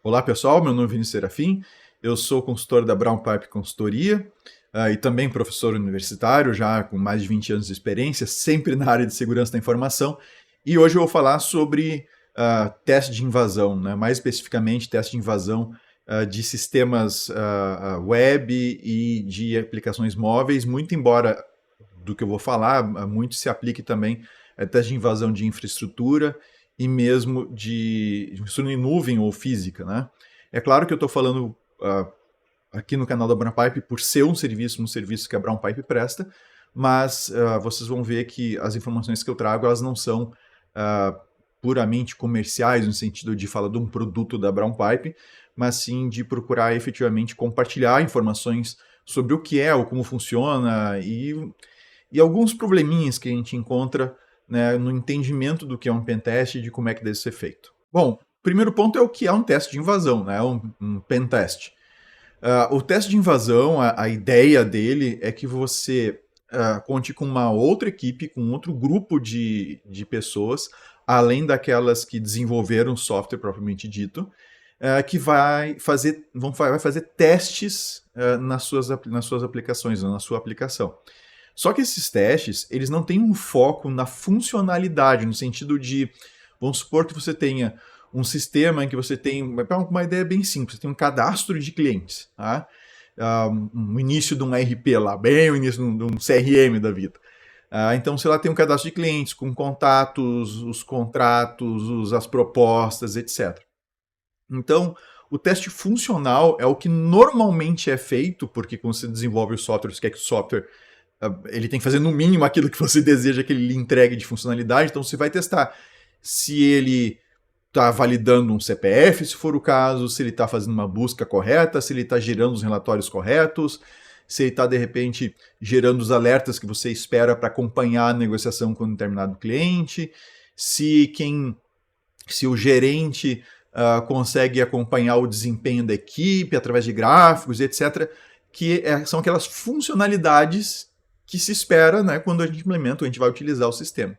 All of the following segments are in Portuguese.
Olá pessoal, meu nome é Vinícius Serafim, eu sou consultor da Brown Pipe Consultoria e também professor universitário, já com mais de 20 anos de experiência, sempre na área de segurança da informação. E hoje eu vou falar sobre teste de invasão, né? Mais especificamente teste de invasão de sistemas web e de aplicações móveis, muito embora do que eu vou falar, muito se aplique também a teste de invasão de infraestrutura e mesmo de infraestrutura em nuvem ou física, né? É claro que eu estou falando aqui no canal da Brown Pipe por ser um serviço que a Brown Pipe presta, mas vocês vão ver que as informações que eu trago, elas não são puramente comerciais, no sentido de falar de um produto da Brown Pipe, mas sim de procurar efetivamente compartilhar informações sobre o que é ou como funciona e alguns probleminhas que a gente encontra, né, no entendimento do que é um pentest e de como é que deve ser feito. Bom, o primeiro ponto é o que é um teste de invasão, né, um pentest. O teste de invasão, a ideia dele é que você conte com uma outra equipe, com outro grupo de pessoas, além daquelas que desenvolveram o software propriamente dito, que vai fazer testes nas suas aplicações, na sua aplicação. Só que esses testes, eles não têm um foco na funcionalidade, no sentido de, vamos supor que você tenha um sistema em que você tem uma ideia bem simples, você tem um cadastro de clientes, tá? Um início de um RP lá, bem o início de um CRM da vida. Então, você lá tem um cadastro de clientes com contatos, os contratos, as propostas, etc. Então, o teste funcional é o que normalmente é feito, porque quando você desenvolve o software, você quer que o software ele tem que fazer no mínimo aquilo que você deseja que ele lhe entregue de funcionalidade, então você vai testar se ele está validando um CPF, se for o caso, se ele está fazendo uma busca correta, se ele está gerando os relatórios corretos, se ele está, de repente, gerando os alertas que você espera para acompanhar a negociação com um determinado cliente, se o gerente consegue acompanhar o desempenho da equipe através de gráficos, etc., que são aquelas funcionalidades que se espera, né, quando a gente implementa, a gente vai utilizar o sistema.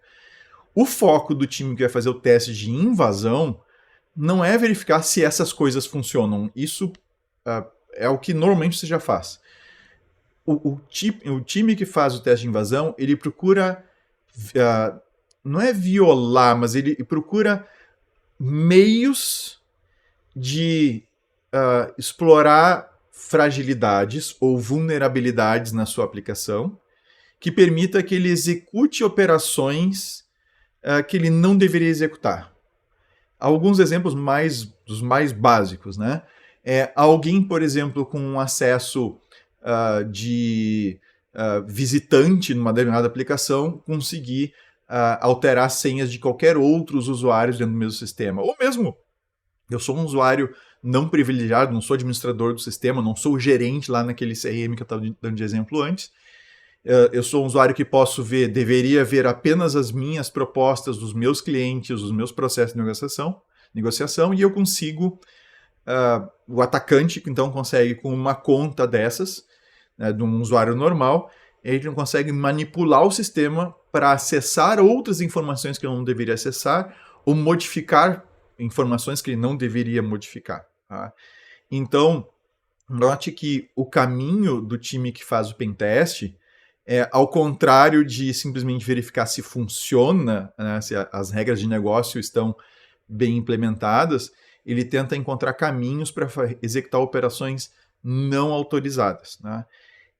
O foco do time que vai fazer o teste de invasão não é verificar se essas coisas funcionam. Isso é o que normalmente você já faz. O time que faz o teste de invasão, ele procura, não é violar, mas ele procura meios de explorar fragilidades ou vulnerabilidades na sua aplicação, que permita que ele execute operações que ele não deveria executar. Alguns exemplos dos mais básicos, né? Alguém, por exemplo, com um acesso de visitante numa determinada aplicação, conseguir alterar senhas de qualquer outros usuários dentro do mesmo sistema. Ou mesmo, eu sou um usuário não privilegiado, não sou administrador do sistema, não sou o gerente lá naquele CRM que eu estava dando de exemplo antes. Eu sou um usuário que deveria ver apenas as minhas propostas dos meus clientes, os meus processos de negociação e eu consigo, o atacante então consegue com uma conta dessas, né, de um usuário normal, ele não consegue manipular o sistema para acessar outras informações que ele não deveria acessar ou modificar informações que ele não deveria modificar. Tá? Então, note que o caminho do time que faz o pentest ao contrário de simplesmente verificar se funciona, né, se as regras de negócio estão bem implementadas, ele tenta encontrar caminhos para executar operações não autorizadas. Né?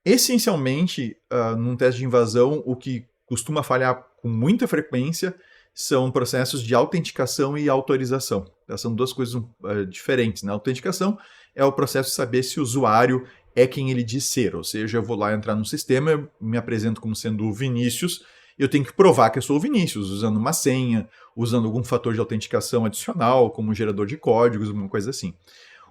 Essencialmente, num teste de invasão, o que costuma falhar com muita frequência são processos de autenticação e autorização. São duas coisas diferentes. Né? A autenticação é o processo de saber se o usuário é quem ele diz ser, ou seja, eu vou lá entrar no sistema, eu me apresento como sendo o Vinícius, eu tenho que provar que eu sou o Vinícius, usando uma senha, usando algum fator de autenticação adicional, como um gerador de códigos, alguma coisa assim.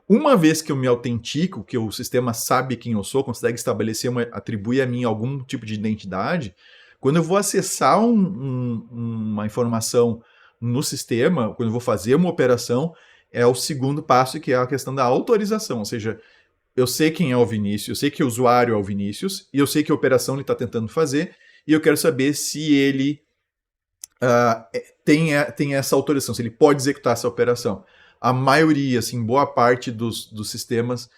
Uma vez que eu me autentico, que o sistema sabe quem eu sou, consegue estabelecer, atribuir a mim algum tipo de identidade, quando eu vou acessar uma informação no sistema, quando eu vou fazer uma operação, é o segundo passo, que é a questão da autorização, ou seja, eu sei quem é o Vinícius, eu sei que o usuário é o Vinícius, e eu sei que operação ele está tentando fazer, e eu quero saber se ele tem essa autorização, se ele pode executar essa operação. a maioria, assim, boa parte dos sistemas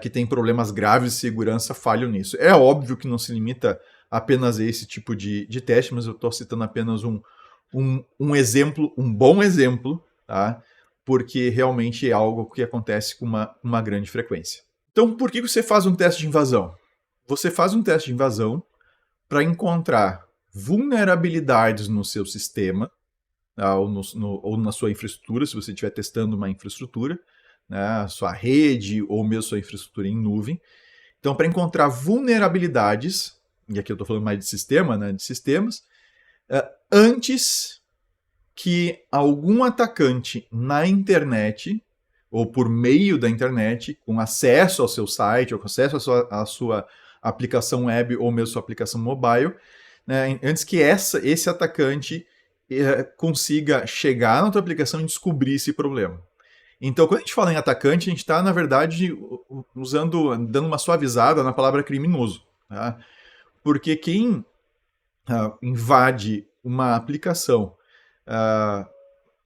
que tem problemas graves de segurança falham nisso. É óbvio que não se limita apenas a esse tipo de teste, mas eu estou citando apenas um exemplo, um bom exemplo, tá? Porque realmente é algo que acontece com uma grande frequência. Então, por que você faz um teste de invasão? Você faz um teste de invasão para encontrar vulnerabilidades no seu sistema, ou na sua infraestrutura, se você estiver testando uma infraestrutura, né, sua rede ou mesmo sua infraestrutura em nuvem. Então, para encontrar vulnerabilidades, e aqui eu estou falando mais de sistema, né, de sistemas, antes que algum atacante na internet, ou por meio da internet, com acesso ao seu site, ou com acesso à sua aplicação web, ou mesmo sua aplicação mobile, né, antes que esse atacante consiga chegar na tua aplicação e descobrir esse problema. Então, quando a gente fala em atacante, a gente está, na verdade, dando uma suavizada na palavra criminoso. Tá? Porque quem invade uma aplicação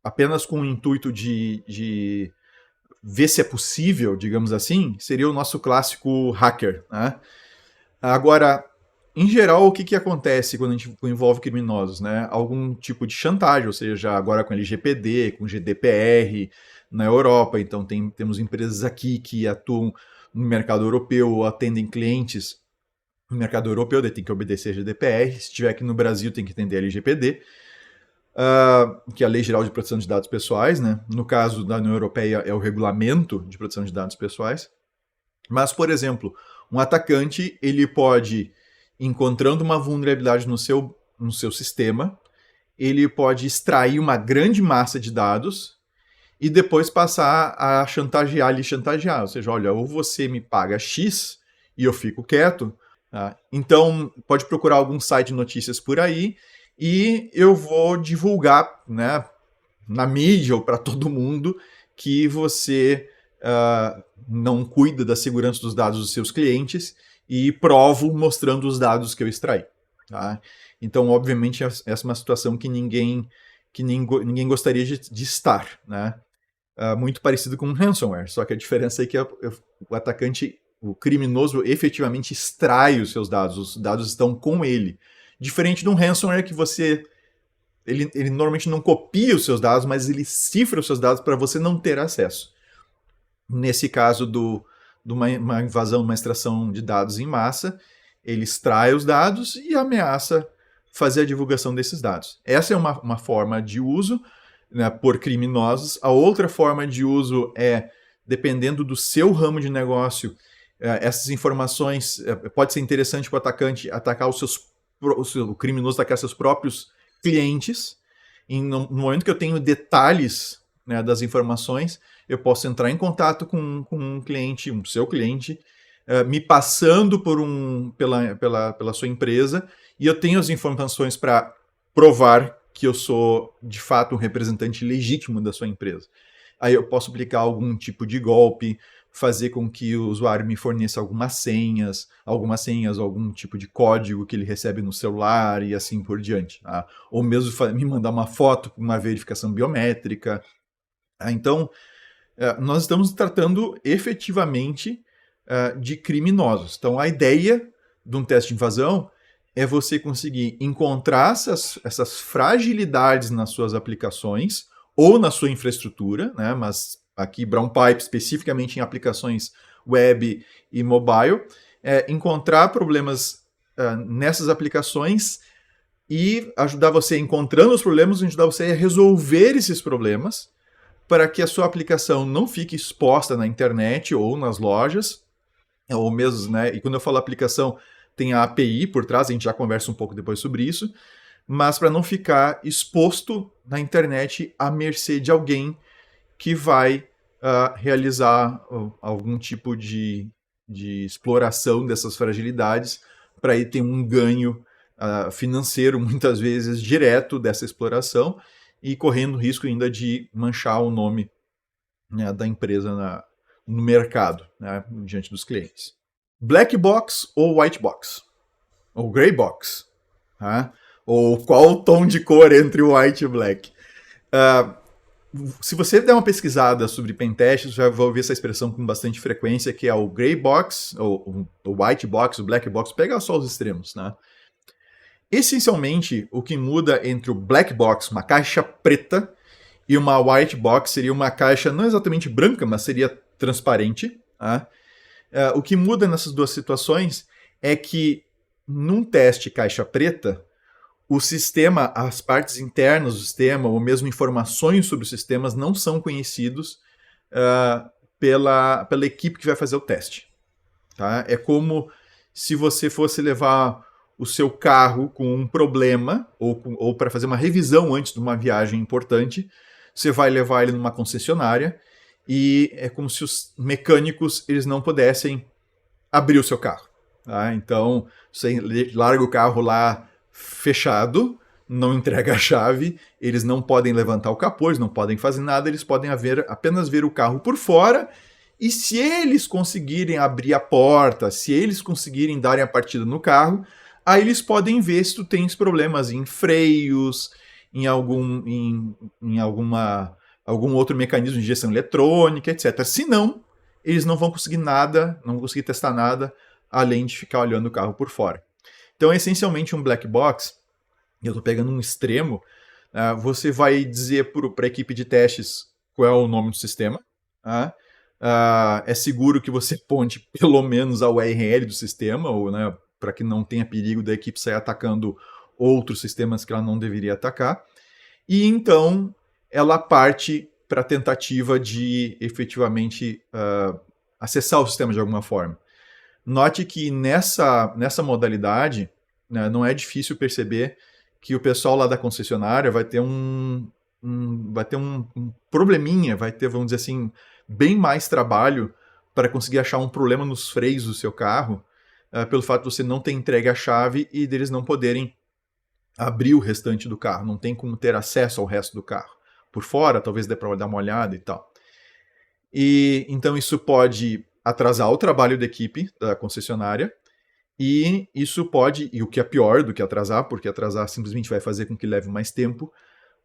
apenas com o intuito de ver se é possível, digamos assim, seria o nosso clássico hacker. Né? Agora, em geral, o que acontece quando a gente envolve criminosos? Né? Algum tipo de chantagem, ou seja, agora com LGPD, com GDPR na Europa, então temos empresas aqui que atuam no mercado europeu ou atendem clientes no mercado europeu, daí tem que obedecer a GDPR, se estiver aqui no Brasil tem que atender a LGPD, que é a Lei Geral de Proteção de Dados Pessoais, né? No caso da União Europeia é o Regulamento de Proteção de Dados Pessoais. Mas, por exemplo, um atacante ele pode, encontrando uma vulnerabilidade no seu sistema, ele pode extrair uma grande massa de dados e depois passar a chantagear. Ou seja, olha, ou você me paga X e eu fico quieto. Tá? Então, pode procurar algum site de notícias por aí e eu vou divulgar, né, na mídia ou para todo mundo que você não cuida da segurança dos dados dos seus clientes e provo mostrando os dados que eu extraí. Tá? Então, obviamente, essa é uma situação que ninguém gostaria de estar. Né? Muito parecido com um ransomware, só que a diferença é que o atacante, o criminoso, efetivamente extrai os seus dados, os dados estão com ele. Diferente de um ransomware que ele normalmente não copia os seus dados, mas ele cifra os seus dados para você não ter acesso. Nesse caso de uma invasão, uma extração de dados em massa, ele extrai os dados e ameaça fazer a divulgação desses dados. Essa é uma forma de uso, né, por criminosos. A outra forma de uso é, dependendo do seu ramo de negócio, essas informações, pode ser interessante para o atacante atacar o criminoso atacar seus próprios clientes. No momento que eu tenho detalhes, né, das informações, eu posso entrar em contato com um cliente, um seu cliente, me passando pela sua empresa, e eu tenho as informações para provar que eu sou, de fato, um representante legítimo da sua empresa. Aí eu posso aplicar algum tipo de golpe, fazer com que o usuário me forneça algumas senhas, algum tipo de código que ele recebe no celular e assim por diante. Tá? Ou mesmo me mandar uma foto com uma verificação biométrica. Então, nós estamos tratando efetivamente de criminosos. Então, a ideia de um teste de invasão é você conseguir encontrar essas fragilidades nas suas aplicações ou na sua infraestrutura, né? Mas aqui Brown Pipe especificamente em aplicações web e mobile, encontrar problemas nessas aplicações e ajudar você, encontrando os problemas, ajudar você a resolver esses problemas para que a sua aplicação não fique exposta na internet ou nas lojas, ou mesmo, né? E quando eu falo aplicação, tem a API por trás, a gente já conversa um pouco depois sobre isso, mas para não ficar exposto na internet à mercê de alguém que vai realizar algum tipo de exploração dessas fragilidades para aí ter um ganho financeiro, muitas vezes, direto dessa exploração e correndo risco ainda de manchar o nome, né, da empresa no mercado, né, diante dos clientes. Black box ou white box? Ou gray box? Tá? Ou qual o tom de cor entre o white e o black? Se você der uma pesquisada sobre pentest, você já vai ouvir essa expressão com bastante frequência, que é o gray box, ou o white box, o black box, pega só os extremos, né? Essencialmente, o que muda entre o black box, uma caixa preta, e uma white box seria uma caixa não exatamente branca, mas seria transparente. Tá? O que muda nessas duas situações é que num teste caixa preta, o sistema, as partes internas do sistema, ou mesmo informações sobre os sistemas, não são conhecidos pela equipe que vai fazer o teste. Tá? É como se você fosse levar o seu carro com um problema, ou para fazer uma revisão antes de uma viagem importante, você vai levar ele numa concessionária, e é como se os mecânicos eles não pudessem abrir o seu carro. Tá? Então, você larga o carro lá fechado, não entrega a chave, eles não podem levantar o capô, eles não podem fazer nada, eles podem apenas ver o carro por fora, e se eles conseguirem abrir a porta, se eles conseguirem darem a partida no carro, aí eles podem ver se tu tens problemas em freios, em algum outro mecanismo de injeção eletrônica, etc. Se não, eles não vão conseguir nada, não vão conseguir testar nada, além de ficar olhando o carro por fora. Então, é essencialmente um black box, eu estou pegando um extremo, você vai dizer para a equipe de testes qual é o nome do sistema, é seguro que você ponte pelo menos a URL do sistema, ou, né, para que não tenha perigo da equipe sair atacando outros sistemas que ela não deveria atacar, e então ela parte para a tentativa de efetivamente acessar o sistema de alguma forma. Note que nessa modalidade, né, não é difícil perceber que o pessoal lá da concessionária vai ter um probleminha, vai ter, vamos dizer assim, bem mais trabalho para conseguir achar um problema nos freios do seu carro, pelo fato de você não ter entregue a chave e deles não poderem abrir o restante do carro, não tem como ter acesso ao resto do carro. Por fora, talvez dê para dar uma olhada e tal. E então isso pode atrasar o trabalho da equipe da concessionária, e isso pode, e o que é pior do que atrasar, porque atrasar simplesmente vai fazer com que leve mais tempo,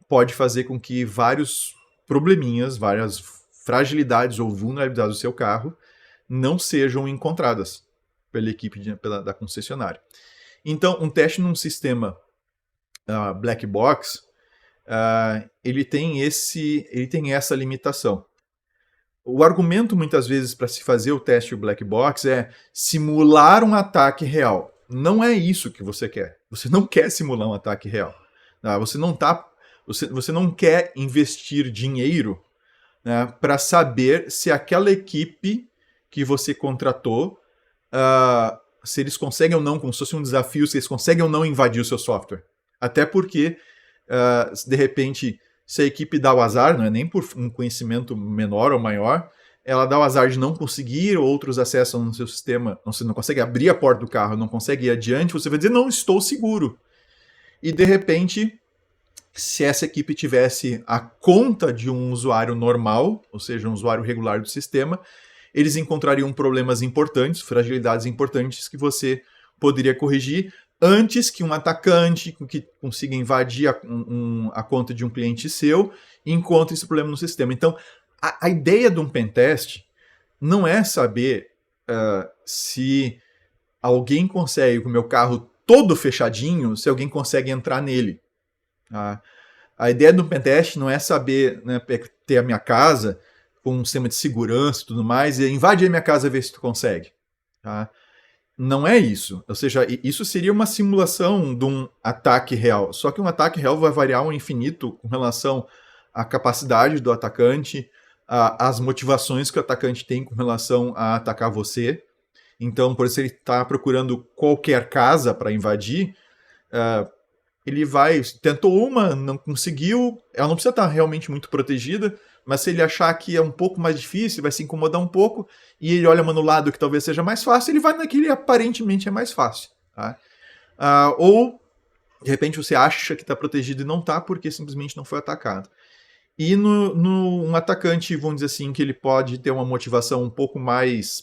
pode fazer com que vários probleminhas, várias fragilidades ou vulnerabilidades do seu carro não sejam encontradas pela equipe da concessionária. Então, um teste num sistema black box, ele tem essa limitação. O argumento, muitas vezes, para se fazer o teste black box é simular um ataque real. Não é isso que você quer. Você não quer simular um ataque real. Você não quer investir dinheiro, né, para saber se aquela equipe que você contratou, se eles conseguem ou não, como se fosse um desafio, se eles conseguem ou não invadir o seu software. Até porque, de repente, se a equipe dá o azar, não é nem por um conhecimento menor ou maior, ela dá o azar de não conseguir, outros acessam no seu sistema, você não consegue abrir a porta do carro, não consegue ir adiante, você vai dizer, não, estou seguro. E de repente, se essa equipe tivesse a conta de um usuário normal, ou seja, um usuário regular do sistema, eles encontrariam problemas importantes, fragilidades importantes que você poderia corrigir, antes que um atacante que consiga invadir a conta de um cliente seu encontre esse problema no sistema. Então, a ideia de um pentest não é saber se alguém consegue, com o meu carro todo fechadinho, se alguém consegue entrar nele. A ideia de um pentest não é saber, né, ter a minha casa com um sistema de segurança e tudo mais, e invadir a minha casa e ver se tu consegue. Tá? Não é isso. Ou seja, isso seria uma simulação de um ataque real. Só que um ataque real vai variar ao infinito com relação à capacidade do atacante, às motivações que o atacante tem com relação a atacar você. Então, por isso, ele está procurando qualquer casa para invadir, ele tentou uma, não conseguiu, ela não precisa estar realmente muito protegida, mas se ele achar que é um pouco mais difícil, vai se incomodar um pouco, e ele olha no lado que talvez seja mais fácil, ele vai naquele que aparentemente é mais fácil. Tá? Ou, de repente, você acha que está protegido e não está, porque simplesmente não foi atacado. E um atacante, vamos dizer assim, que ele pode ter uma motivação um pouco mais,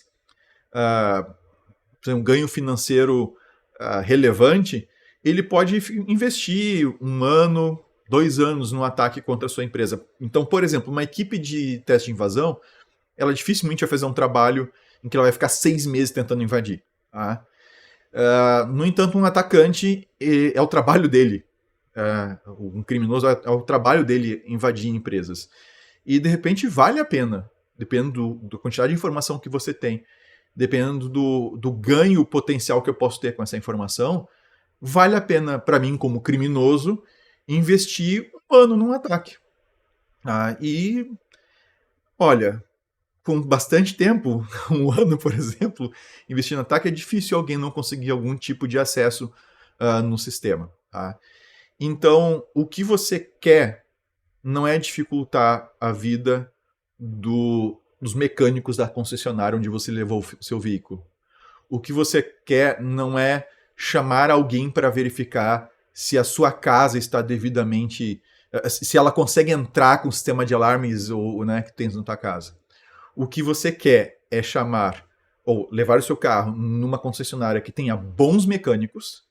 um ganho financeiro relevante, ele pode investir 1 ano, 2 anos no ataque contra a sua empresa. Então, por exemplo, uma equipe de teste de invasão, ela dificilmente vai fazer um trabalho em que ela vai ficar 6 meses tentando invadir. Tá? No entanto, um atacante é o trabalho dele. Um criminoso é o trabalho dele invadir empresas. E, de repente, vale a pena, dependendo da quantidade de informação que você tem, dependendo do ganho potencial que eu posso ter com essa informação, vale a pena, para mim, como criminoso, investir 1 ano num ataque. E, olha, com bastante tempo, 1 ano, por exemplo, investir no ataque, é difícil alguém não conseguir algum tipo de acesso no sistema. Tá? Então, o que você quer não é dificultar a vida dos mecânicos da concessionária onde você levou o seu veículo. O que você quer não é chamar alguém para verificar se a sua casa está devidamente... se ela consegue entrar com o sistema de alarmes né, que tem na tua casa. O que você quer é chamar ou levar o seu carro numa concessionária que tenha bons mecânicos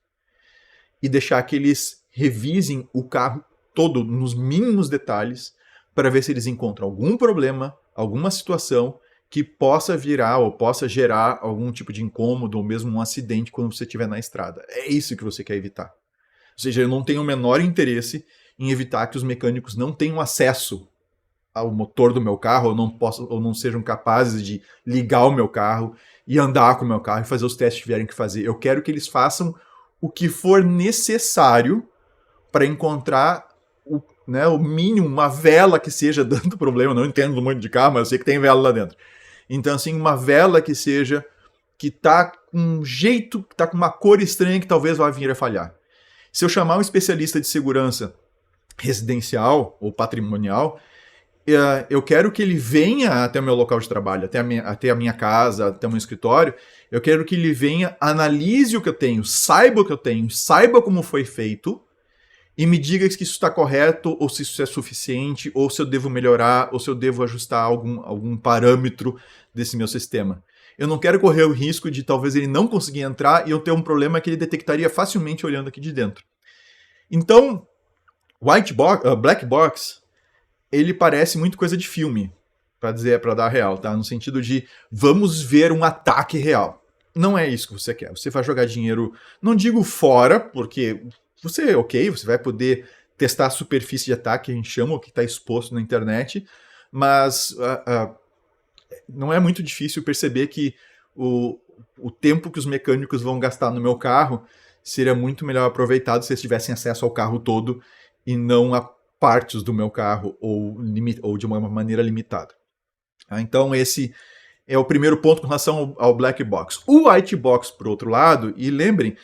e deixar que eles revisem o carro todo nos mínimos detalhes para ver se eles encontram algum problema, alguma situação que possa virar ou possa gerar algum tipo de incômodo ou mesmo um acidente quando você estiver na estrada. É isso que você quer evitar. Ou seja, eu não tenho o menor interesse em evitar que os mecânicos não tenham acesso ao motor do meu carro, ou não sejam capazes de ligar o meu carro e andar com o meu carro e fazer os testes que tiverem que fazer. Eu quero que eles façam o que for necessário para encontrar o mínimo, uma vela que seja dando problema. Eu não entendo muito de carro, mas eu sei que tem vela lá dentro. Então, assim, uma vela que seja, que tá com um jeito, que tá com uma cor estranha que talvez vá vir a falhar. Se eu chamar um especialista de segurança residencial ou patrimonial, eu quero que ele venha até o meu local de trabalho, até a minha casa, até o meu escritório. Eu quero que ele venha, analise o que eu tenho, saiba o que eu tenho, saiba como foi feito e me diga se isso está correto, ou se isso é suficiente, ou se eu devo melhorar, ou se eu devo ajustar algum parâmetro desse meu sistema. Eu não quero correr o risco de talvez ele não conseguir entrar e eu ter um problema que ele detectaria facilmente olhando aqui de dentro. Então, Black Box, ele parece muito coisa de filme, para dar real, tá? No sentido de vamos ver um ataque real. Não é isso que você quer. Você vai jogar dinheiro, não digo fora, porque você vai poder testar a superfície de ataque, que a gente chama, o que está exposto na internet, mas não é muito difícil perceber que o tempo que os mecânicos vão gastar no meu carro seria muito melhor aproveitado se eles tivessem acesso ao carro todo e não a partes do meu carro ou de uma maneira limitada. Então esse é o primeiro ponto com relação ao Black Box. O White Box, por outro lado, e lembrem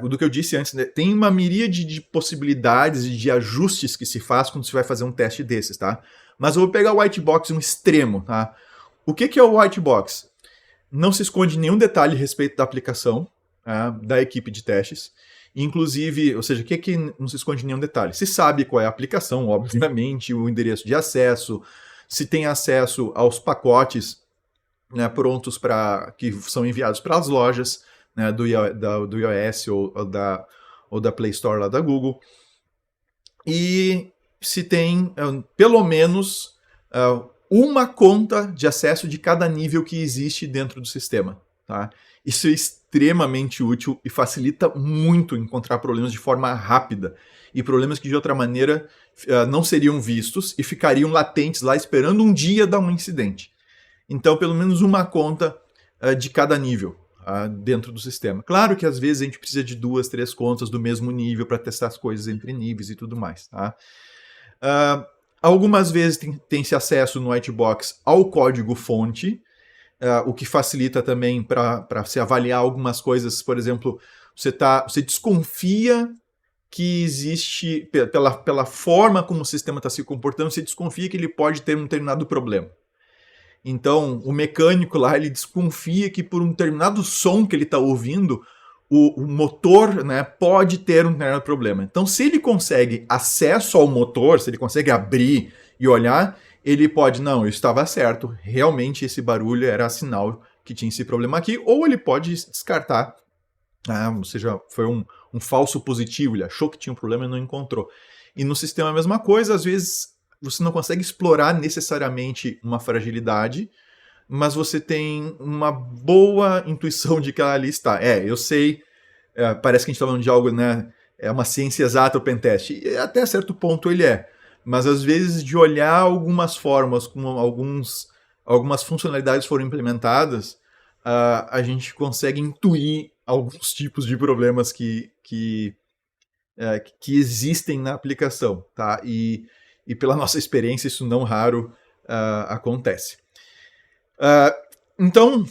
do que eu disse antes, né, tem uma miríade de possibilidades e de ajustes que se faz quando você vai fazer um teste desses, tá? Mas eu vou pegar o White Box um extremo, tá? O que é o White Box? Não se esconde nenhum detalhe a respeito da aplicação da equipe de testes. Inclusive, ou seja, o que não se esconde nenhum detalhe? Se sabe qual é a aplicação, obviamente, o endereço de acesso, se tem acesso aos pacotes, né, prontos que são enviados para as lojas, né, do iOS ou da Play Store lá da Google. E se tem pelo menos uma conta de acesso de cada nível que existe dentro do sistema. Tá? Isso é extremamente útil e facilita muito encontrar problemas de forma rápida e problemas que de outra maneira não seriam vistos e ficariam latentes lá esperando um dia dar um incidente. Então, pelo menos uma conta de cada nível dentro do sistema. Claro que às vezes a gente precisa de 2, 3 contas do mesmo nível para testar as coisas entre níveis e tudo mais. Tá? Algumas vezes tem-se acesso no Whitebox ao código-fonte, o que facilita também para se avaliar algumas coisas. Por exemplo, você desconfia que existe, pela forma como o sistema está se comportando, você desconfia que ele pode ter um determinado problema. Então, o mecânico lá, ele desconfia que por um determinado som que ele está ouvindo, o motor, né, pode ter um determinado problema. Então, se ele consegue acesso ao motor, se ele consegue abrir e olhar, ele pode, não, eu estava certo, realmente esse barulho era sinal que tinha esse problema aqui, ou ele pode descartar, ou seja, foi um falso positivo, ele achou que tinha um problema e não encontrou. E no sistema é a mesma coisa, às vezes você não consegue explorar necessariamente uma fragilidade, mas você tem uma boa intuição de que ela ali está. Eu sei, parece que a gente está falando de algo, né? É uma ciência exata o pentest, e até certo ponto ele é. Mas às vezes de olhar algumas formas, como algumas funcionalidades foram implementadas, a gente consegue intuir alguns tipos de problemas que existem na aplicação, tá? E pela nossa experiência, isso não raro acontece. Então,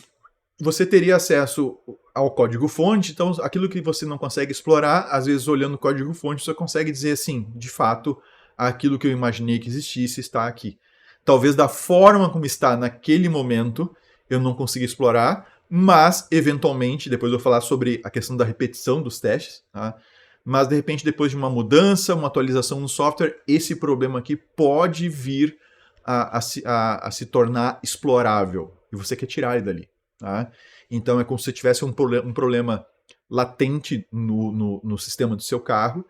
você teria acesso ao código-fonte, então aquilo que você não consegue explorar, às vezes olhando o código-fonte, você consegue dizer assim, de fato, aquilo que eu imaginei que existisse está aqui. Talvez da forma como está naquele momento, eu não consiga explorar, mas, eventualmente, depois eu vou falar sobre a questão da repetição dos testes, tá? Mas, de repente, depois de uma mudança, uma atualização no software, esse problema aqui pode vir a se tornar explorável, e você quer tirar ele dali. Tá? Então é como se você tivesse um problema latente no sistema do seu carro,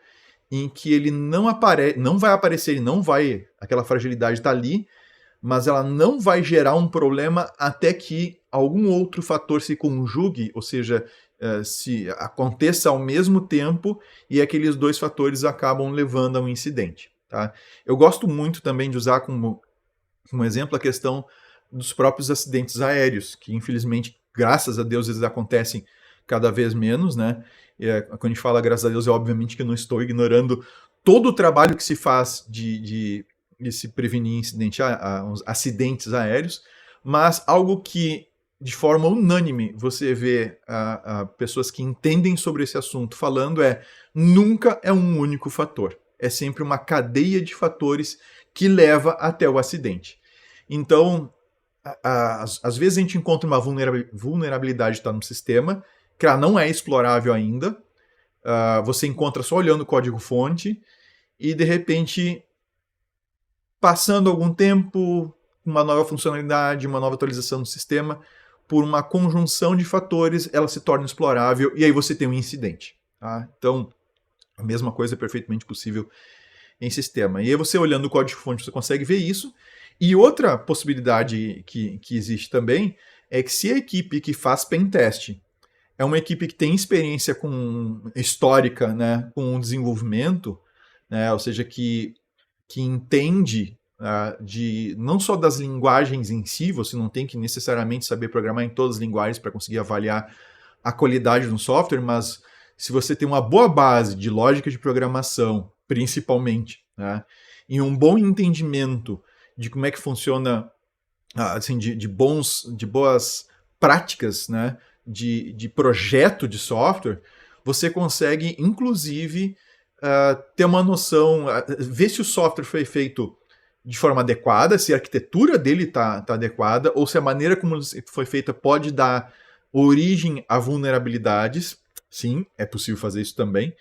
em que ele não vai aparecer, aquela fragilidade está ali, mas ela não vai gerar um problema até que algum outro fator se conjugue, ou seja, se aconteça ao mesmo tempo e aqueles dois fatores acabam levando a um incidente. Tá? Eu gosto muito também de usar como exemplo a questão dos próprios acidentes aéreos, que infelizmente, graças a Deus, eles acontecem cada vez menos, né? Quando a gente fala graças a Deus, é obviamente que eu não estou ignorando todo o trabalho que se faz de se prevenir acidentes aéreos, mas algo que, de forma unânime, você vê pessoas que entendem sobre esse assunto falando nunca é um único fator. É sempre uma cadeia de fatores que leva até o acidente. Então, às vezes a gente encontra uma vulnerabilidade que está no sistema, que ela não é explorável ainda, você encontra só olhando o código-fonte, e de repente, passando algum tempo, uma nova funcionalidade, uma nova atualização do sistema, por uma conjunção de fatores, ela se torna explorável, e aí você tem um incidente. Tá? Então, a mesma coisa é perfeitamente possível em sistema. E aí você olhando o código-fonte, você consegue ver isso. E outra possibilidade que existe também é que se a equipe que faz pentest é uma equipe que tem experiência histórica, né, com o desenvolvimento, né, ou seja, que entende não só das linguagens em si, você não tem que necessariamente saber programar em todas as linguagens para conseguir avaliar a qualidade do software, mas se você tem uma boa base de lógica de programação, principalmente, né, e um bom entendimento de como é que funciona, assim, de boas práticas, né, de projeto de software, você consegue, inclusive, ter uma noção, ver se o software foi feito de forma adequada, se a arquitetura dele está adequada, ou se a maneira como foi feita pode dar origem a vulnerabilidades. Sim, é possível fazer isso também.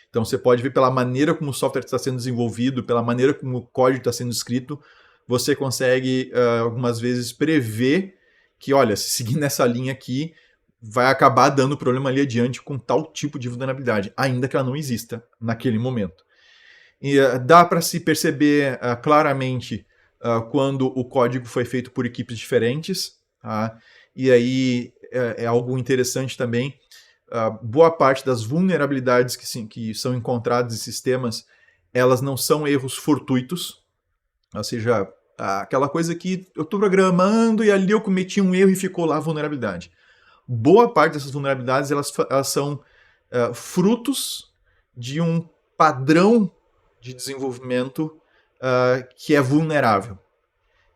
Então você pode ver pela maneira como o software está sendo desenvolvido, pela maneira como o código está sendo escrito, você consegue algumas vezes prever que, olha, se seguir nessa linha aqui, vai acabar dando problema ali adiante com tal tipo de vulnerabilidade, ainda que ela não exista naquele momento. E dá para se perceber claramente quando o código foi feito por equipes diferentes, tá? E aí é algo interessante também. Boa parte das vulnerabilidades que são encontradas em sistemas, elas não são erros fortuitos, ou seja, aquela coisa que eu estou programando e ali eu cometi um erro e ficou lá a vulnerabilidade. Boa parte dessas vulnerabilidades elas são frutos de um padrão de desenvolvimento que é vulnerável.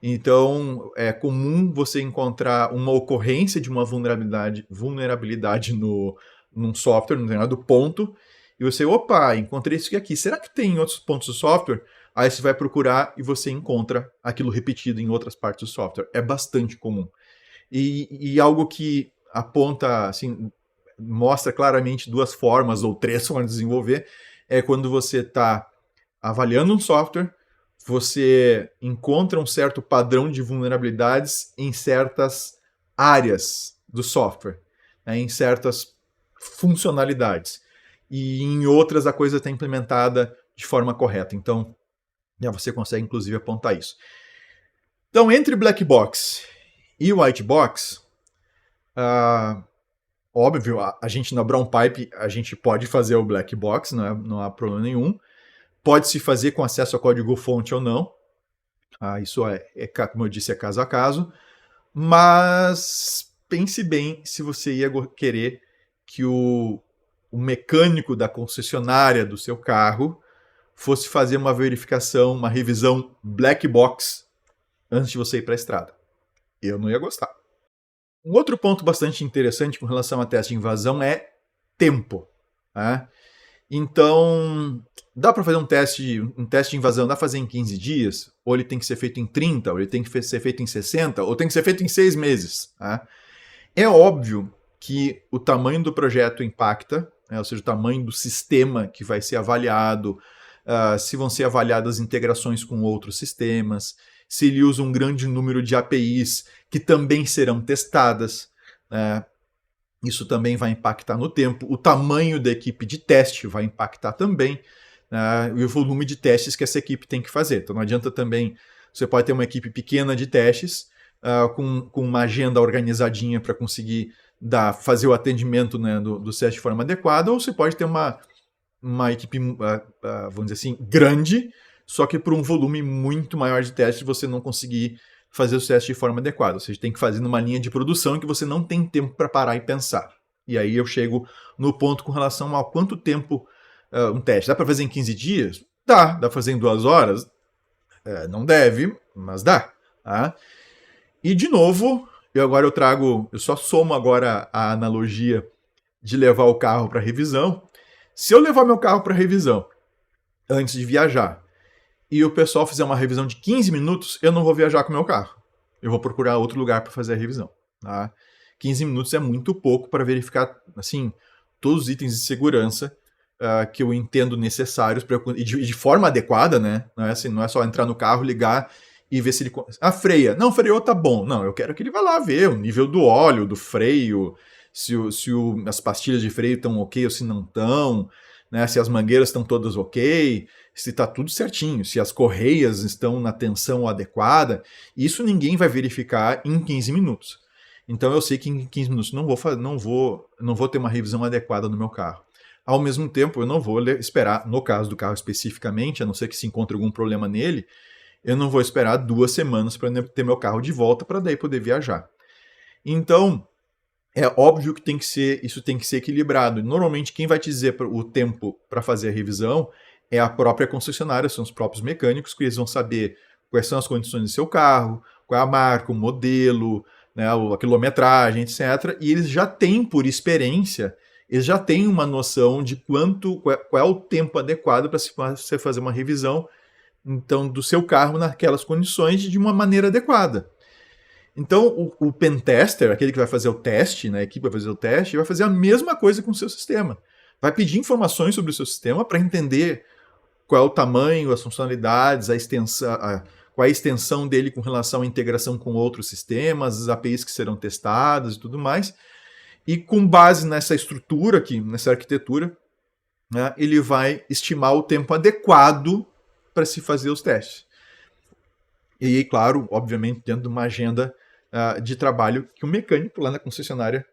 Então, é comum você encontrar uma ocorrência de uma vulnerabilidade num software, num determinado ponto, e você, opa, encontrei isso aqui. Será que tem em outros pontos do software? Aí você vai procurar e você encontra aquilo repetido em outras partes do software. É bastante comum. E algo que aponta, assim, mostra claramente duas formas ou três formas de desenvolver, é quando você está avaliando um software, você encontra um certo padrão de vulnerabilidades em certas áreas do software, né, em certas funcionalidades. E em outras a coisa está implementada de forma correta. Então, já você consegue, inclusive, apontar isso. Então, entre Black Box e White Box, óbvio, a gente na Brown Pipe, a gente pode fazer o Black Box, não há problema nenhum. Pode-se fazer com acesso a código-fonte ou não. Isso como eu disse, é caso a caso. Mas pense bem se você ia querer que o mecânico da concessionária do seu carro fosse fazer uma verificação, uma revisão black box antes de você ir para a estrada. Eu não ia gostar. Um outro ponto bastante interessante com relação a teste de invasão é tempo. Né? Então, dá para fazer um teste de invasão, dá para fazer em 15 dias? Ou ele tem que ser feito em 30? Ou ele tem que ser feito em 60? Ou tem que ser feito em 6 meses? Né? É óbvio que o tamanho do projeto impacta, né? Ou seja, o tamanho do sistema que vai ser avaliado, se vão ser avaliadas integrações com outros sistemas, se ele usa um grande número de APIs que também serão testadas, isso também vai impactar no tempo. O tamanho da equipe de teste vai impactar também, e o volume de testes que essa equipe tem que fazer. Então não adianta também, você pode ter uma equipe pequena de testes, com uma agenda organizadinha para conseguir fazer o atendimento, né, do teste de forma adequada, ou você pode ter uma equipe, vamos dizer assim, grande, só que por um volume muito maior de testes você não conseguir fazer os testes de forma adequada. Ou seja, tem que fazer numa linha de produção em que você não tem tempo para parar e pensar. E aí eu chego no ponto com relação a quanto tempo um teste. Dá para fazer em 15 dias? Dá para fazer em 2 horas? Não deve, mas dá. Tá? E de novo, eu só somo agora a analogia de levar o carro para revisão. Se eu levar meu carro para revisão antes de viajar, e o pessoal fizer uma revisão de 15 minutos, eu não vou viajar com o meu carro. Eu vou procurar outro lugar para fazer a revisão. Tá? 15 minutos é muito pouco para verificar assim, todos os itens de segurança que eu entendo necessários e de forma adequada, né? Não é só entrar no carro, ligar e ver se ele... freia. Não, freou, tá bom. Não, eu quero que ele vá lá ver o nível do óleo, do freio, se as pastilhas de freio estão ok ou se não estão, né? Se as mangueiras estão todas ok, se está tudo certinho, se as correias estão na tensão adequada. Isso ninguém vai verificar em 15 minutos. Então eu sei que em 15 minutos não vou ter uma revisão adequada no meu carro. Ao mesmo tempo, eu não vou esperar, no caso do carro especificamente, a não ser que se encontre algum problema nele, eu não vou esperar 2 semanas para ter meu carro de volta para daí poder viajar. Então, é óbvio que isso tem que ser equilibrado. Normalmente, quem vai te dizer o tempo para fazer a revisão é a própria concessionária, são os próprios mecânicos, que eles vão saber quais são as condições do seu carro, qual é a marca, o modelo, né, a quilometragem, etc. E eles já têm, por experiência, eles já têm uma noção de qual é o tempo adequado para você fazer uma revisão, então, do seu carro naquelas condições de uma maneira adequada. Então, o pentester, aquele que vai fazer o teste, né, a equipe vai fazer o teste, vai fazer a mesma coisa com o seu sistema. Vai pedir informações sobre o seu sistema para entender qual é o tamanho, as funcionalidades, qual é a extensão dele com relação à integração com outros sistemas, as APIs que serão testadas e tudo mais. E com base nessa estrutura aqui, nessa arquitetura, né, ele vai estimar o tempo adequado para se fazer os testes. E, claro, obviamente, dentro de uma agenda de trabalho que o mecânico lá na concessionária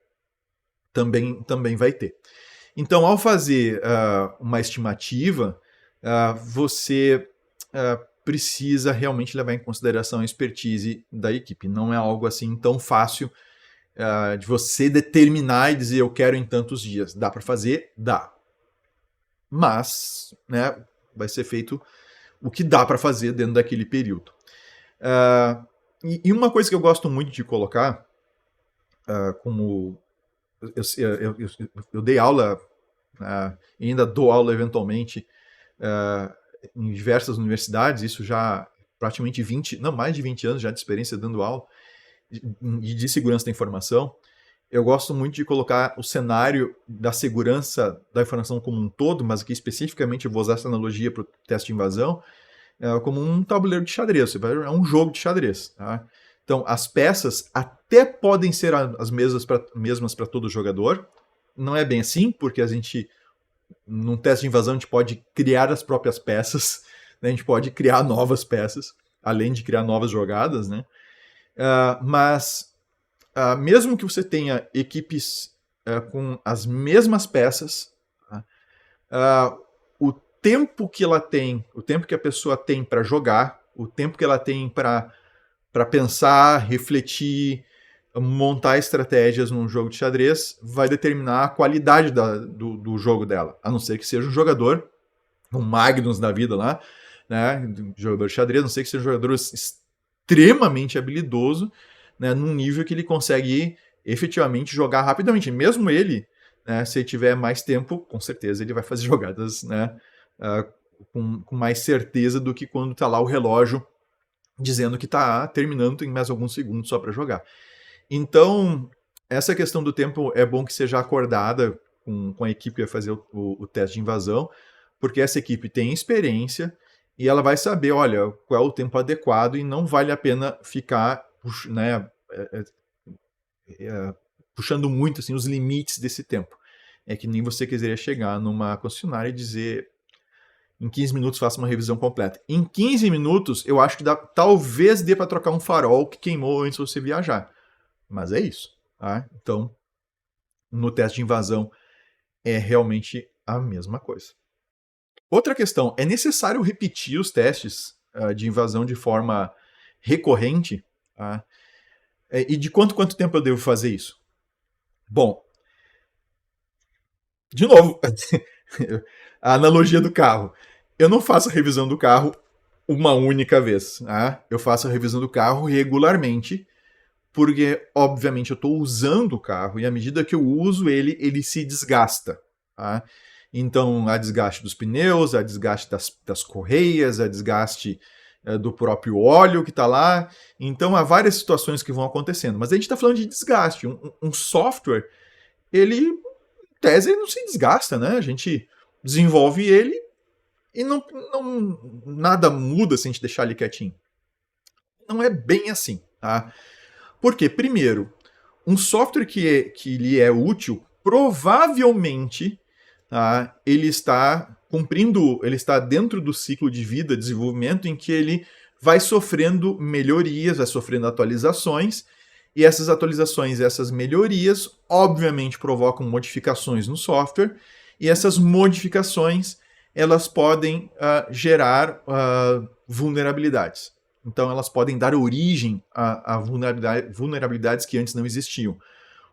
também vai ter. Então, ao fazer uma estimativa, você precisa realmente levar em consideração a expertise da equipe. Não é algo assim tão fácil de você determinar e dizer eu quero em tantos dias. Dá para fazer? Dá. Mas, né, vai ser feito o que dá para fazer dentro daquele período. E uma coisa que eu gosto muito de colocar, como eu dei aula, e ainda dou aula eventualmente em diversas universidades, isso já praticamente mais de 20 anos já de experiência dando aula de segurança da informação. Eu gosto muito de colocar o cenário da segurança da informação como um todo, mas aqui especificamente eu vou usar essa analogia para o teste de invasão, como um tabuleiro de xadrez, é um jogo de xadrez. Tá? Então, as peças até podem ser as mesmas para todo jogador, não é bem assim, porque num teste de invasão a gente pode criar as próprias peças, né? A gente pode criar novas peças, além de criar novas jogadas, né? Mas mesmo que você tenha equipes com as mesmas peças, o tempo que ela tem, o tempo que a pessoa tem para jogar, o tempo que ela tem para pensar, refletir, montar estratégias num jogo de xadrez vai determinar a qualidade do jogo dela. A não ser que seja um jogador, um Magnus da vida lá, né, um jogador de xadrez, a não ser que seja um jogador extremamente habilidoso, né, num nível que ele consegue efetivamente jogar rapidamente. Mesmo ele, né, se ele tiver mais tempo, com certeza ele vai fazer jogadas, né, com mais certeza do que quando está lá o relógio dizendo que está terminando, tem mais alguns segundos só para jogar. Então, essa questão do tempo é bom que seja acordada com a equipe que vai fazer o teste de invasão, porque essa equipe tem experiência e ela vai saber, olha, qual é o tempo adequado e não vale a pena ficar, né, puxando muito assim, os limites desse tempo. É que nem você quiseria chegar numa concessionária e dizer em 15 minutos faça uma revisão completa. Em 15 minutos, eu acho que talvez dê para trocar um farol que queimou antes de você viajar. Mas é isso. Tá? Então, no teste de invasão, é realmente a mesma coisa. Outra questão, é necessário repetir os testes de invasão de forma recorrente? Tá? E de quanto tempo eu devo fazer isso? Bom, de novo, a analogia do carro. Eu não faço a revisão do carro uma única vez. Tá? Eu faço a revisão do carro regularmente, porque, obviamente, eu estou usando o carro e à medida que eu uso ele, ele se desgasta. Tá? Então, há desgaste dos pneus, há desgaste das correias, há desgaste do próprio óleo que está lá. Então, há várias situações que vão acontecendo. Mas a gente está falando de desgaste. Um software, ele, em tese, ele não se desgasta, né? A gente desenvolve ele e nada muda se a gente deixar ele quietinho. Não é bem assim, tá? Porque, primeiro, um software que lhe é útil, provavelmente ele está cumprindo, ele está dentro do ciclo de vida, desenvolvimento, em que ele vai sofrendo melhorias, vai sofrendo atualizações, e essas atualizações, essas melhorias, obviamente provocam modificações no software, e essas modificações, elas podem gerar vulnerabilidades. Então elas podem dar origem a vulnerabilidades que antes não existiam.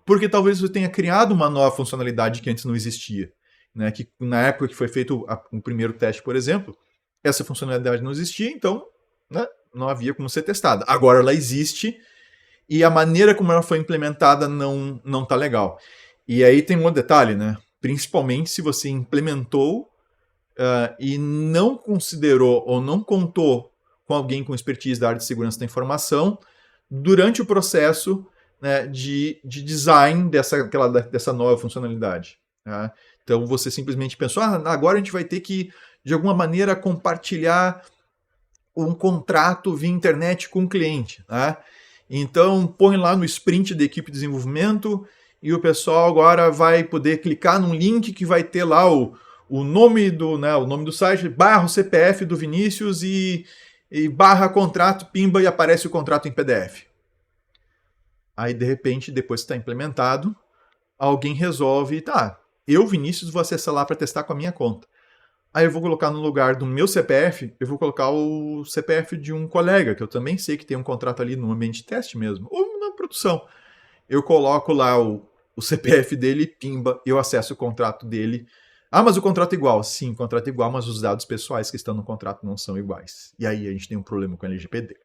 Porque talvez você tenha criado uma nova funcionalidade que antes não existia. Né? Que na época que foi feito o primeiro teste, por exemplo, essa funcionalidade não existia, então, né, não havia como ser testada. Agora ela existe e a maneira como ela foi implementada não está legal. E aí tem um outro detalhe, né? Principalmente se você implementou e não considerou ou não contou com alguém com expertise da área de segurança da informação durante o processo, né, de design dessa nova funcionalidade. Tá? Então você simplesmente pensou, agora a gente vai ter que, de alguma maneira, compartilhar um contrato via internet com o cliente. Tá? Então põe lá no sprint da equipe de desenvolvimento e o pessoal agora vai poder clicar num link que vai ter lá o nome do site, barra o CPF do Vinícius e barra contrato, pimba, e aparece o contrato em PDF. Aí, de repente, depois que está implementado, alguém resolve, eu, Vinícius, vou acessar lá para testar com a minha conta. Aí eu vou colocar no lugar do meu CPF, eu vou colocar o CPF de um colega, que eu também sei que tem um contrato ali no ambiente de teste mesmo, ou na produção. Eu coloco lá o CPF dele, pimba, eu acesso o contrato dele. Mas o contrato é igual. Sim, o contrato é igual, mas os dados pessoais que estão no contrato não são iguais. E aí a gente tem um problema com a LGPD.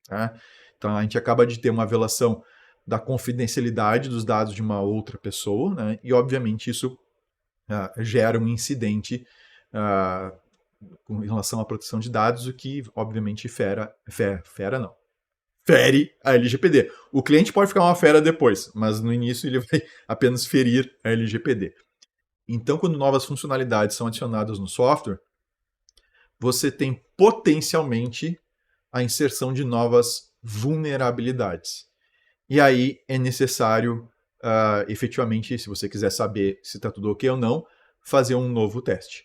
Tá? Então a gente acaba de ter uma violação da confidencialidade dos dados de uma outra pessoa, né? E obviamente isso gera um incidente com relação à proteção de dados, o que obviamente fere a LGPD. O cliente pode ficar uma fera depois, mas no início ele vai apenas ferir a LGPD. Então, quando novas funcionalidades são adicionadas no software, você tem potencialmente a inserção de novas vulnerabilidades. E aí é necessário, efetivamente, se você quiser saber se está tudo ok ou não, fazer um novo teste.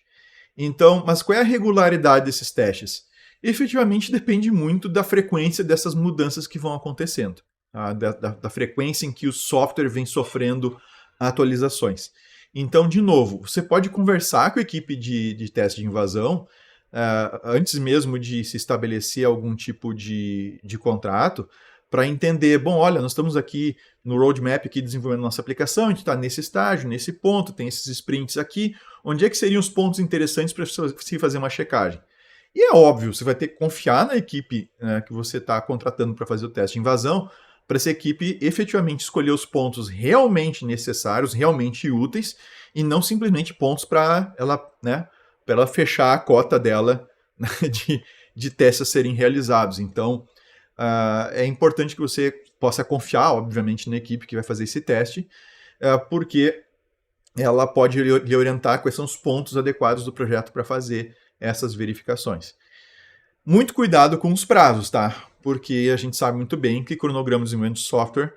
Então, mas qual é a regularidade desses testes? Efetivamente depende muito da frequência dessas mudanças que vão acontecendo, tá? Da frequência em que o software vem sofrendo atualizações. Então, de novo, você pode conversar com a equipe de teste de invasão antes mesmo de se estabelecer algum tipo de contrato, para entender, bom, olha, nós estamos aqui no roadmap aqui desenvolvendo nossa aplicação, a gente está nesse estágio, nesse ponto, tem esses sprints aqui, onde é que seriam os pontos interessantes para se fazer uma checagem? E é óbvio, você vai ter que confiar na equipe que você está contratando para fazer o teste de invasão, para essa equipe efetivamente escolher os pontos realmente necessários, realmente úteis, e não simplesmente pontos para ela fechar a cota dela de testes a serem realizados. Então, é importante que você possa confiar, obviamente, na equipe que vai fazer esse teste, porque ela pode lhe orientar quais são os pontos adequados do projeto para fazer essas verificações. Muito cuidado com os prazos, tá? Porque a gente sabe muito bem que cronograma de desenvolvimento de software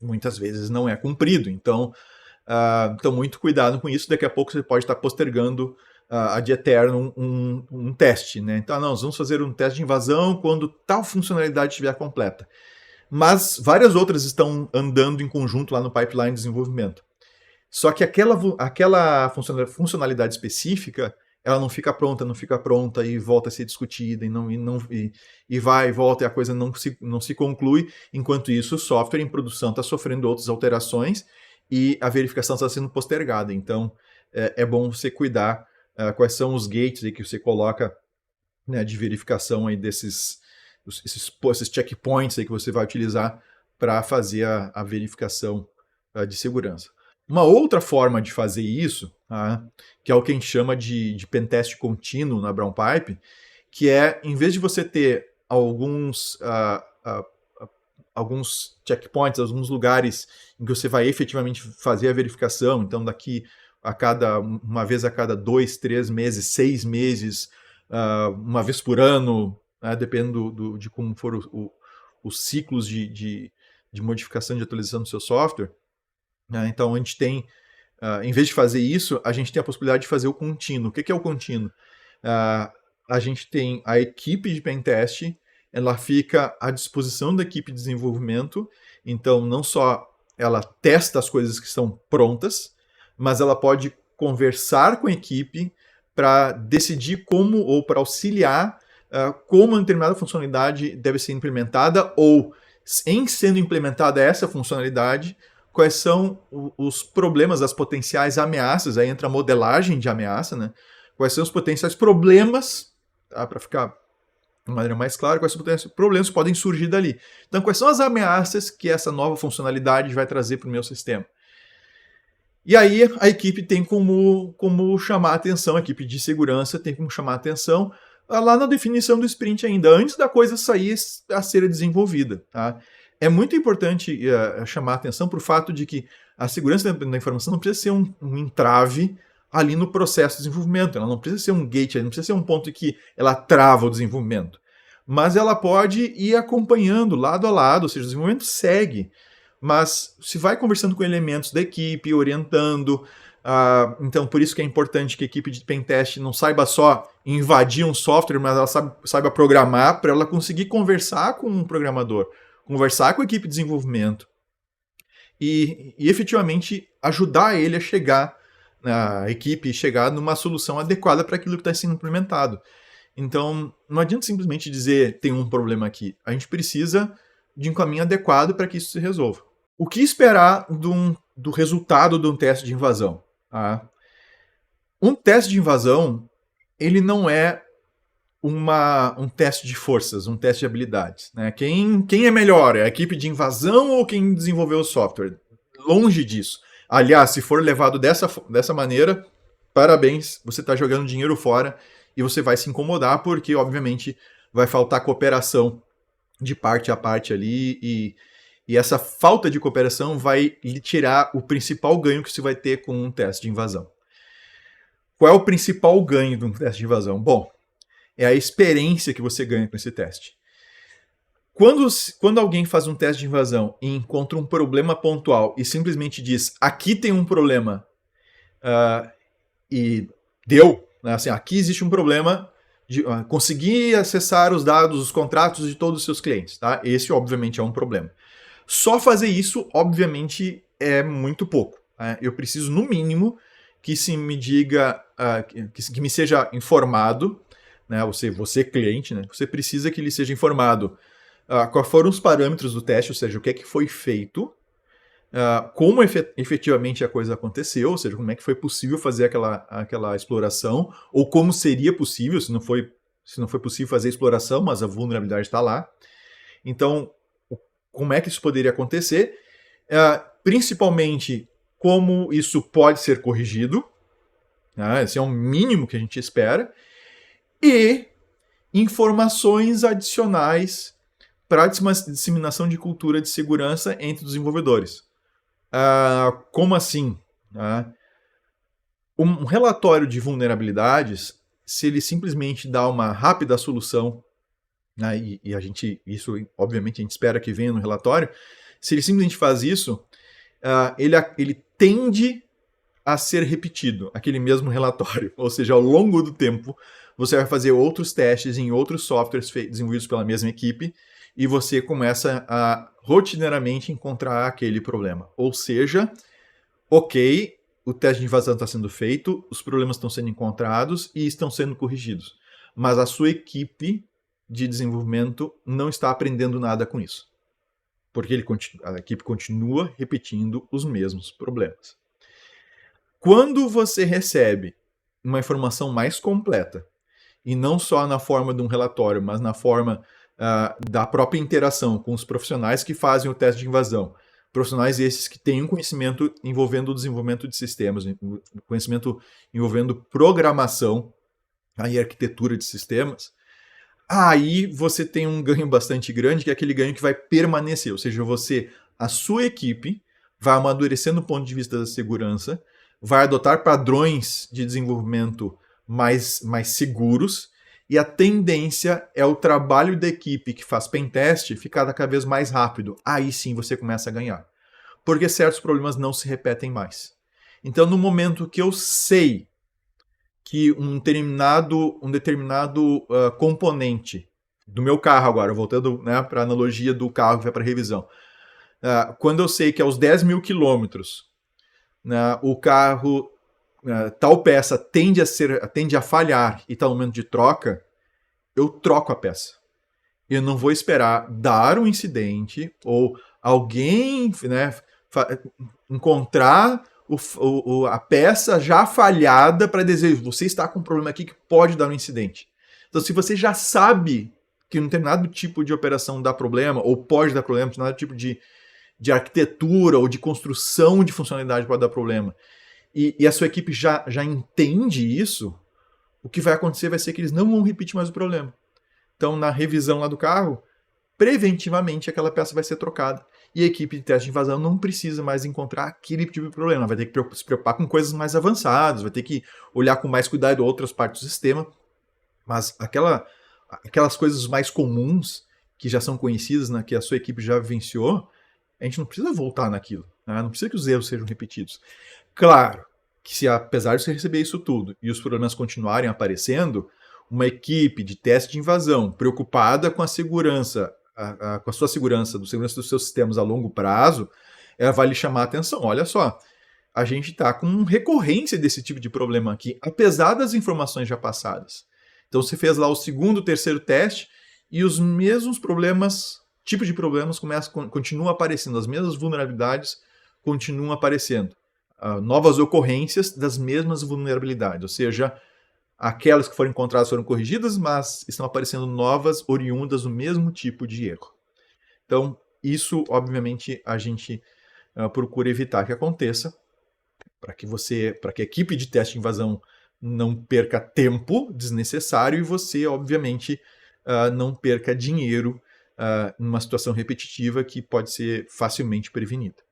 muitas vezes não é cumprido. Então, muito cuidado com isso. Daqui a pouco você pode estar postergando ad eternum um teste, né? Então, nós vamos fazer um teste de invasão quando tal funcionalidade estiver completa. Mas várias outras estão andando em conjunto lá no pipeline de desenvolvimento. Só que aquela funcionalidade específica, ela não fica pronta e volta a ser discutida e vai e volta e a coisa não se conclui. Enquanto isso, o software em produção está sofrendo outras alterações e a verificação está sendo postergada. Então, é bom você cuidar quais são os gates aí que você coloca, né, de verificação aí esses checkpoints aí que você vai utilizar para fazer a verificação de segurança. Uma outra forma de fazer isso, que é o que a gente chama de pentest contínuo na Brown Pipe, que é, em vez de você ter alguns checkpoints, alguns lugares em que você vai efetivamente fazer a verificação, então uma vez a cada 2, 3 meses, 6 meses, uma vez por ano, dependendo de como for os ciclos de modificação, de atualização do seu software. Então, a gente tem, em vez de fazer isso, a gente tem a possibilidade de fazer o contínuo. O que é o contínuo? A gente tem a equipe de pentest, ela fica à disposição da equipe de desenvolvimento, então não só ela testa as coisas que estão prontas, mas ela pode conversar com a equipe para decidir como, ou para auxiliar como uma determinada funcionalidade deve ser implementada, ou, em sendo implementada essa funcionalidade, quais são os problemas, as potenciais ameaças, aí entra a modelagem de ameaça, né? Quais são os potenciais problemas, para ficar de maneira mais clara, quais são os potenciais problemas que podem surgir dali. Então, quais são as ameaças que essa nova funcionalidade vai trazer para o meu sistema? E aí a equipe tem como chamar a atenção, a equipe de segurança tem como chamar a atenção lá na definição do sprint ainda, antes da coisa sair a ser desenvolvida, tá? É muito importante chamar a atenção para o fato de que a segurança da informação não precisa ser um entrave ali no processo de desenvolvimento, ela não precisa ser um gate, ela não precisa ser um ponto em que ela trava o desenvolvimento, mas ela pode ir acompanhando lado a lado, ou seja, o desenvolvimento segue, mas se vai conversando com elementos da equipe, orientando. Então, por isso que é importante que a equipe de pentest não saiba só invadir um software, mas ela saiba programar para ela conseguir conversar com um programador, conversar com a equipe de desenvolvimento e efetivamente ajudar ele a chegar, a equipe chegar numa solução adequada para aquilo que está sendo implementado. Então, não adianta simplesmente dizer tem um problema aqui. A gente precisa de um caminho adequado para que isso se resolva. O que esperar do resultado de um teste de invasão? Um teste de invasão, ele não é um teste de forças, um teste de habilidades, né? Quem é melhor? É a equipe de invasão ou quem desenvolveu o software? Longe disso. Aliás, se for levado dessa maneira, parabéns, você está jogando dinheiro fora e você vai se incomodar porque, obviamente, vai faltar cooperação de parte a parte ali e essa falta de cooperação vai lhe tirar o principal ganho que você vai ter com um teste de invasão. Qual é o principal ganho de um teste de invasão? Bom, é a experiência que você ganha com esse teste. Quando alguém faz um teste de invasão e encontra um problema pontual e simplesmente diz, aqui tem um problema, e deu, né? Assim, aqui existe um problema de conseguir acessar os dados, os contratos de todos os seus clientes, tá? Esse, obviamente, é um problema. Só fazer isso, obviamente, é muito pouco. Né? Eu preciso, no mínimo, que se me diga, que me seja informado, né? Você cliente, né? Você precisa que ele seja informado quais foram os parâmetros do teste, ou seja, o que é que foi feito, como efetivamente a coisa aconteceu, ou seja, como é que foi possível fazer aquela exploração, ou como seria possível, se não foi possível fazer a exploração, mas a vulnerabilidade está lá. Então, como é que isso poderia acontecer? Principalmente, como isso pode ser corrigido, esse é o mínimo que a gente espera, e informações adicionais para a disseminação de cultura de segurança entre os desenvolvedores. Como assim? Um relatório de vulnerabilidades, se ele simplesmente dá uma rápida solução, né, e isso obviamente a gente espera que venha no relatório, se ele simplesmente faz isso, ele tende a ser repetido, aquele mesmo relatório. Ou seja, ao longo do tempo, você vai fazer outros testes em outros softwares desenvolvidos pela mesma equipe e você começa a rotineiramente encontrar aquele problema. Ou seja, ok, o teste de invasão está sendo feito, os problemas estão sendo encontrados e estão sendo corrigidos. Mas a sua equipe de desenvolvimento não está aprendendo nada com isso. Porque a equipe continua repetindo os mesmos problemas. Quando você recebe uma informação mais completa, e não só na forma de um relatório, mas na forma da própria interação com os profissionais que fazem o teste de invasão, profissionais esses que têm um conhecimento envolvendo o desenvolvimento de sistemas, conhecimento envolvendo programação e arquitetura de sistemas, aí você tem um ganho bastante grande, que é aquele ganho que vai permanecer, ou seja, a sua equipe vai amadurecer no ponto de vista da segurança, vai adotar padrões de desenvolvimento mais seguros, e a tendência é o trabalho da equipe que faz pentest ficar cada vez mais rápido. Aí sim você começa a ganhar. Porque certos problemas não se repetem mais. Então, no momento que eu sei que um determinado componente do meu carro agora, voltando, né, para a analogia do carro que vai para revisão, quando eu sei que aos 10 mil quilômetros o carro, tal peça tende a falhar e está no momento de troca, eu troco a peça. Eu não vou esperar dar um incidente ou alguém, né, encontrar a peça já falhada para dizer, você está com um problema aqui que pode dar um incidente. Então, se você já sabe que um determinado tipo de operação dá problema, ou pode dar problema, um determinado tipo de arquitetura ou de construção de funcionalidade pode dar problema, e a sua equipe já entende isso, o que vai acontecer vai ser que eles não vão repetir mais o problema. Então, na revisão lá do carro, preventivamente aquela peça vai ser trocada. E a equipe de teste de invasão não precisa mais encontrar aquele tipo de problema. Vai ter que se preocupar com coisas mais avançadas, vai ter que olhar com mais cuidado outras partes do sistema. Mas aquelas coisas mais comuns, que já são conhecidas, que a sua equipe já vivenciou, a gente não precisa voltar naquilo. Não precisa que os erros sejam repetidos. Claro que se apesar de você receber isso tudo e os problemas continuarem aparecendo, uma equipe de teste de invasão preocupada com a segurança, com a sua segurança dos seus sistemas a longo prazo, ela vai lhe chamar a atenção. Olha só, a gente está com recorrência desse tipo de problema aqui, apesar das informações já passadas. Então você fez lá o segundo, terceiro teste e os mesmos tipos de problemas continuam aparecendo, as mesmas vulnerabilidades continuam aparecendo. Novas ocorrências das mesmas vulnerabilidades, ou seja, aquelas que foram encontradas foram corrigidas, mas estão aparecendo novas oriundas do mesmo tipo de erro. Então, isso, obviamente, a gente procura evitar que aconteça, para que a equipe de teste de invasão não perca tempo desnecessário e você, obviamente, não perca dinheiro numa situação repetitiva que pode ser facilmente prevenida.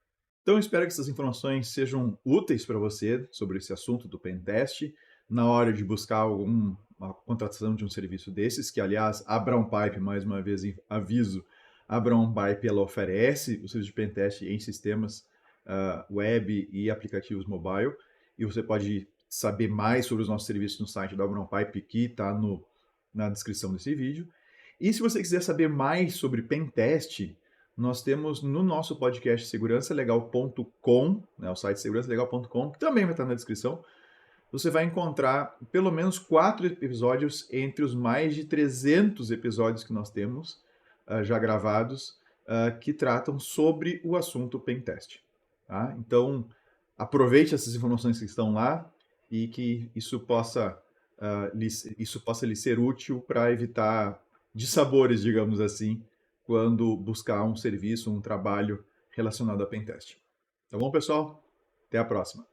Então, eu espero que essas informações sejam úteis para você sobre esse assunto do pentest, na hora de buscar alguma contratação de um serviço desses, que, aliás, a Brown Pipe, mais uma vez aviso, a Brown Pipe ela oferece o serviço de pentest em sistemas web e aplicativos mobile, e você pode saber mais sobre os nossos serviços no site da Brown Pipe, que está na descrição desse vídeo. E se você quiser saber mais sobre pentest, nós temos no nosso podcast segurançalegal.com, né, o site segurançalegal.com, que também vai estar na descrição, você vai encontrar pelo menos 4 episódios entre os mais de 300 episódios que nós temos já gravados, que tratam sobre o assunto pentest. Tá? Então, aproveite essas informações que estão lá e que isso possa lhe ser útil para evitar dissabores, digamos assim, quando buscar um serviço, um trabalho relacionado a pentest. Tá bom, pessoal? Até a próxima.